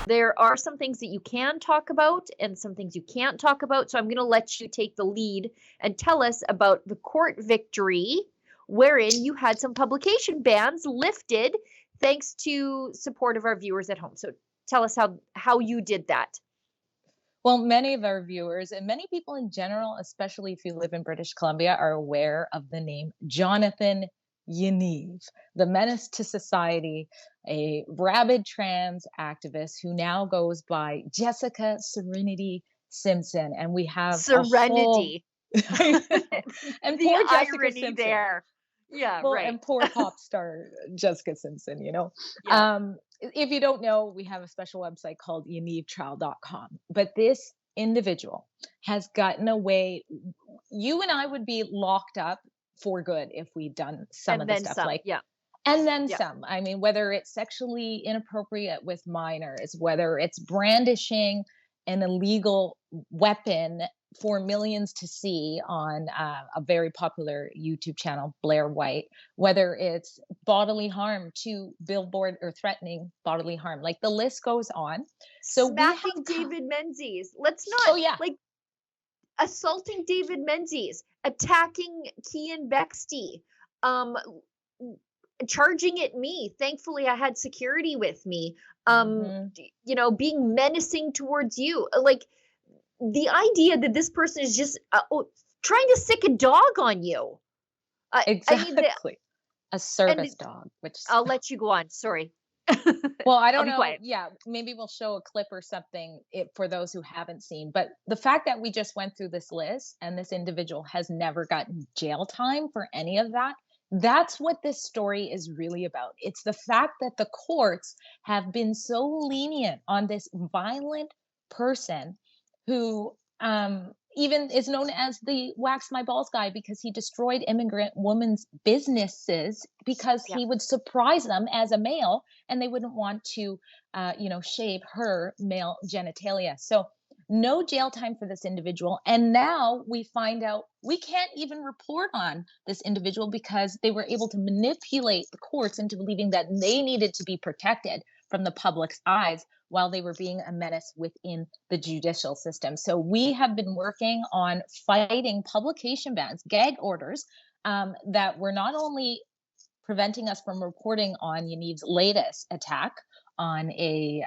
There are some things that you can talk about and some things you can't talk about. So I'm going to let you take the lead and tell us about the court victory wherein you had some publication bans lifted thanks to support of our viewers at home. So tell us how you did that. Well, many of our viewers and many people in general, especially if you live in British Columbia, are aware of the name Jonathan Yaniv, the menace to society, a rabid trans activist who now goes by Jessica Serenity Simpson. And we have Serenity. and The poor Jessica irony Simpson. there. Yeah, Well, right. and poor pop star Jessica Simpson, Yeah. If you don't know, we have a special website called yanivtrial.com. But this individual has gotten away. You and I would be locked up for good if we'd done some of the stuff and then some. I mean, whether it's sexually inappropriate with minors, whether it's brandishing an illegal weapon for millions to see on a very popular YouTube channel, Blair White, whether it's bodily harm to billboard or threatening bodily harm, like the list goes on. So smacking David Menzies. Let's not like assaulting David Menzies, attacking Kian Bexty, charging at me. Thankfully, I had security with me. Being menacing towards you. Like the idea that this person is just trying to sick a dog on you. Exactly. A service dog, which I'll let you go on. Sorry. Well, I don't know. Yeah, maybe we'll show a clip or something for those who haven't seen. But the fact that we just went through this list and this individual has never gotten jail time for any of that, that's what this story is really about. It's the fact that the courts have been so lenient on this violent person who even is known as the wax my balls guy because he destroyed immigrant women's businesses because he would surprise them as a male and they wouldn't want to shave her male genitalia. So no jail time for this individual. And now we find out we can't even report on this individual because they were able to manipulate the courts into believing that they needed to be protected from the public's eyes while they were being a menace within the judicial system. So we have been working on fighting publication bans, gag orders, that were not only preventing us from reporting on Yaniv's latest attack on a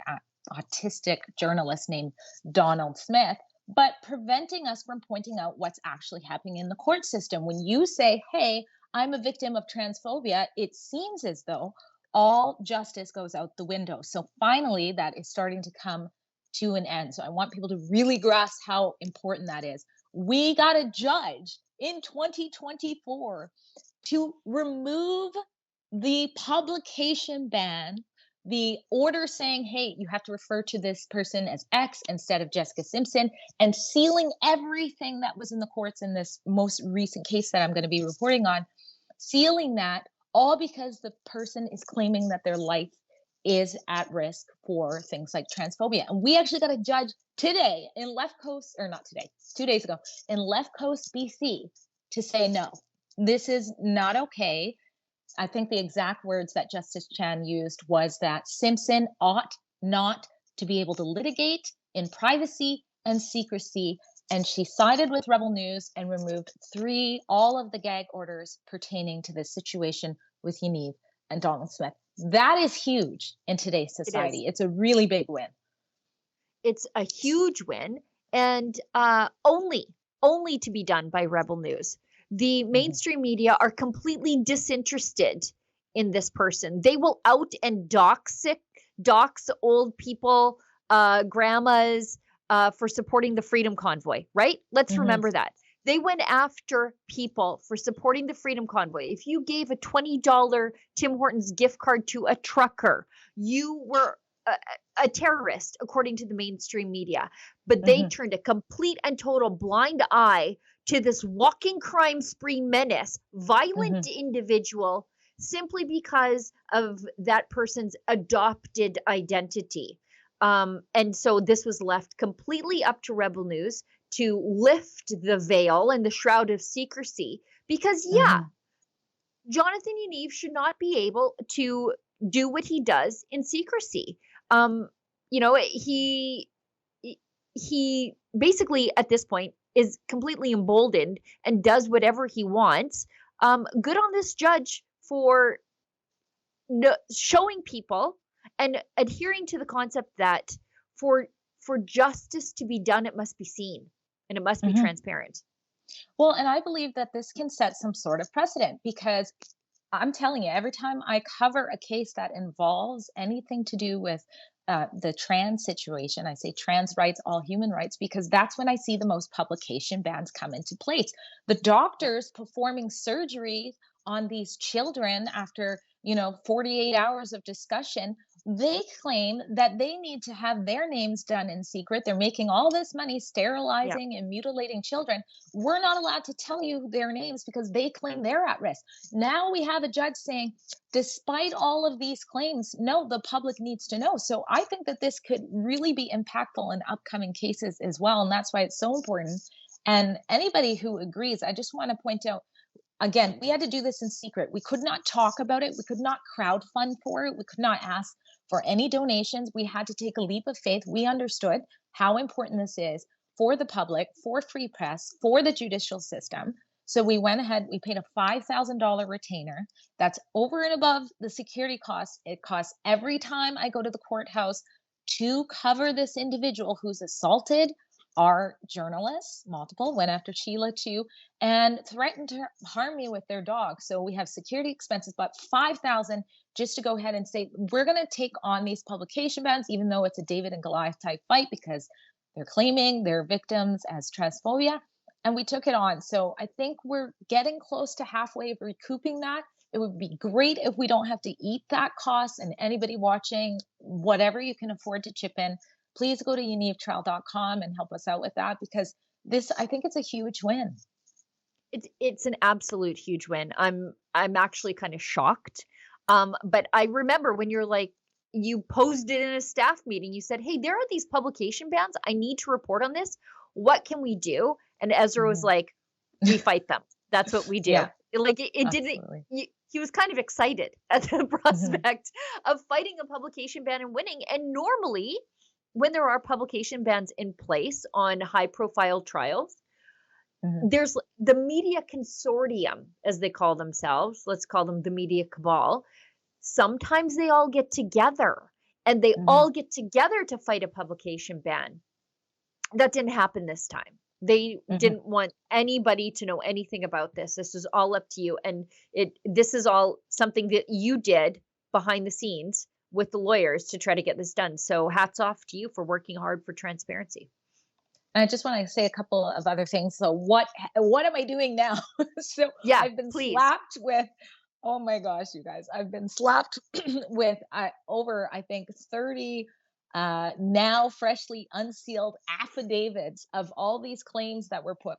autistic journalist named Donald Smith, but preventing us from pointing out what's actually happening in the court system. When you say, hey, I'm a victim of transphobia, it seems as though all justice goes out the window. So finally, that is starting to come to an end. So I want people to really grasp how important that is. We got a judge in 2024 to remove the publication ban, the order saying, hey, you have to refer to this person as X instead of Jessica Simpson, and sealing everything that was in the courts in this most recent case that I'm going to be reporting on, sealing that all because the person is claiming that their life is at risk for things like transphobia. And we actually got a judge today in Left Coast, or not today, 2 days ago, in Left Coast, BC, to say, no, this is not okay. I think the exact words that Justice Chan used was that Simpson ought not to be able to litigate in privacy and secrecy. And she sided with Rebel News and removed all of the gag orders pertaining to this situation with Yaniv and Donald Smith. That is huge in today's society. It's a really big win. It's a huge win, and only to be done by Rebel News. The mainstream media are completely disinterested in this person. They will out and dox old people, grandmas, for supporting the Freedom Convoy, right? Let's remember that. They went after people for supporting the Freedom Convoy. If you gave a $20 Tim Hortons gift card to a trucker, you were a terrorist, according to the mainstream media. But they turned a complete and total blind eye to this walking crime spree menace, violent individual, simply because of that person's adopted identity. And so this was left completely up to Rebel News to lift the veil and the shroud of secrecy, because Jonathan Yaniv should not be able to do what he does in secrecy. you know, he basically at this point is completely emboldened and does whatever he wants. Good on this judge for showing people and adhering to the concept that for for justice to be done, it must be seen and it must be Mhm. transparent. Well, and I believe that this can set some sort of precedent because I'm telling you, every time I cover a case that involves anything to do with the trans situation, I say trans rights, all human rights, because that's when I see the most publication bans come into place. The Yeah. doctors performing surgery on these children after, 48 hours of discussion, they claim that they need to have their names done in secret. They're making all this money Yeah. sterilizing and mutilating children. We're not allowed to tell you their names because they claim they're at risk. Now we have a judge saying, despite all of these claims, no, the public needs to know. So I think that this could really be impactful in upcoming cases as well. And that's why it's so important. And anybody who agrees, I just want to point out again, we had to do this in secret. We could not talk about it. We could not crowdfund for it. We could not ask for any donations. We had to take a leap of faith. We understood how important this is for the public, for free press, for the judicial system. So we went ahead, we paid a $5,000 retainer. That's over and above the security costs. It costs every time I go to the courthouse to cover this individual who's assaulted our journalists, multiple, went after Sheila too, and threatened to harm me with their dog. So we have security expenses, but 5,000 just to go ahead and say we're going to take on these publication bans, even though it's a David and Goliath type fight because they're claiming their victims as transphobia, and we took it on. So I think we're getting close to halfway of recouping that. It would be great if we don't have to eat that cost. And anybody watching, whatever you can afford to chip in, please go to yanivtrial.com and help us out with that because this, I think it's a huge win. It's an absolute huge win. I'm actually kind of shocked. But I remember when you're like you posed it in a staff meeting, you said, "Hey, there are these publication bans. I need to report on this. What can we do?" And Ezra was Mhm. like, "We fight them. That's what we do." Yeah, It didn't absolutely. he was kind of excited at the Mhm, prospect of fighting a publication ban and winning. And normally, when there are publication bans in place on high profile trials, mhm, there's the media consortium, as they call themselves. Let's call them the media cabal. Sometimes they all get together and they mhm, all get together to fight a publication ban. That didn't happen this time. They mhm. didn't want anybody to know anything about this. This is all up to you. And this is all something that you did behind the scenes with the lawyers to try to get this done. So hats off to you for working hard for transparency. And I just want to say a couple of other things. So what am I doing now? So Yeah, I've been please. slapped with, oh my gosh, you guys, I've been slapped with over I think 30 now freshly unsealed affidavits of all these claims that were put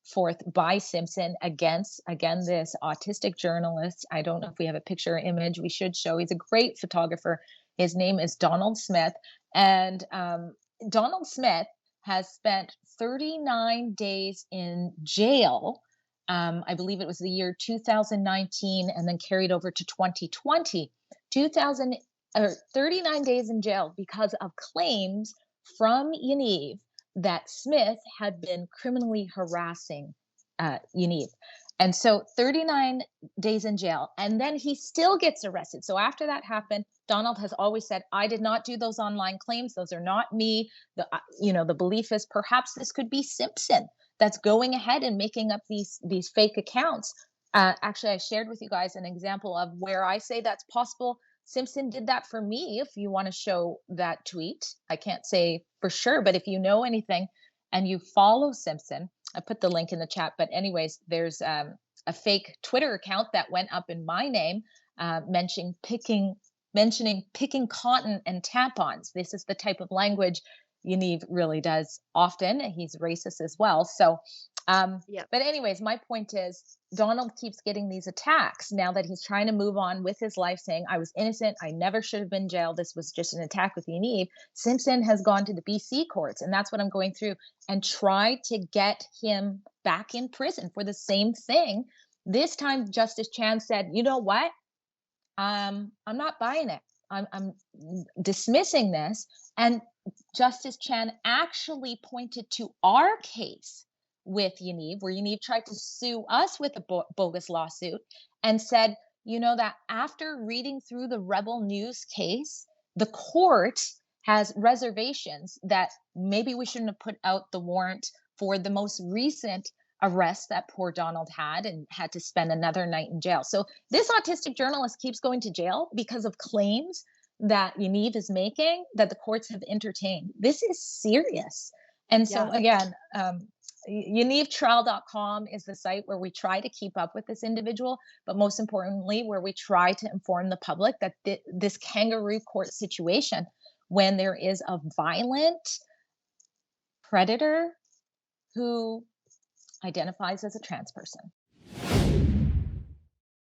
forth by Simpson against again this autistic journalist. I don't know if we have a picture or image. We should show. He's a great photographer. His name is Donald Smith, and Donald Smith has spent 39 days in jail. I believe it was the year 2019 and then carried over to 2020. 2000 or 39 days in jail because of claims from Yaniv that Smith had been criminally harassing Yaniv. And so 39 days in jail. And then he still gets arrested. So after that happened, Donald has always said, I did not do those online claims. Those are not me. The belief is perhaps this could be Simpson that's going ahead and making up these fake accounts. Actually, I shared with you guys an example of where I say that's possible. Simpson did that for me. If you want to show that tweet, I can't say for sure, but if you know anything and you follow Simpson, I put the link in the chat. But anyways, there's a fake Twitter account that went up in my name, mentioning picking cotton and tampons. This is the type of language Yaniv really does often. He's racist as well. So, Yeah. but anyways, my point is Donald keeps getting these attacks now that he's trying to move on with his life, saying, I was innocent. I never should have been jailed. This was just an attack with Yaniv. Simpson has gone to the BC courts, and that's what I'm going through, and try to get him back in prison for the same thing. This time, Justice Chan said, you know what? I'm not buying it. I'm dismissing this. And Justice Chan actually pointed to our case with Yaniv, where Yaniv tried to sue us with a bogus lawsuit, and said, that after reading through the Rebel News case, the court has reservations that maybe we shouldn't have put out the warrant for the most recent arrest that poor Donald had and had to spend another night in jail. So this autistic journalist keeps going to jail because of claims that Yaniv is making that the courts have entertained. This is serious. And so again, YanivTrial.com is the site where we try to keep up with this individual, but most importantly, where we try to inform the public that this kangaroo court situation, when there is a violent predator who identifies as a trans person,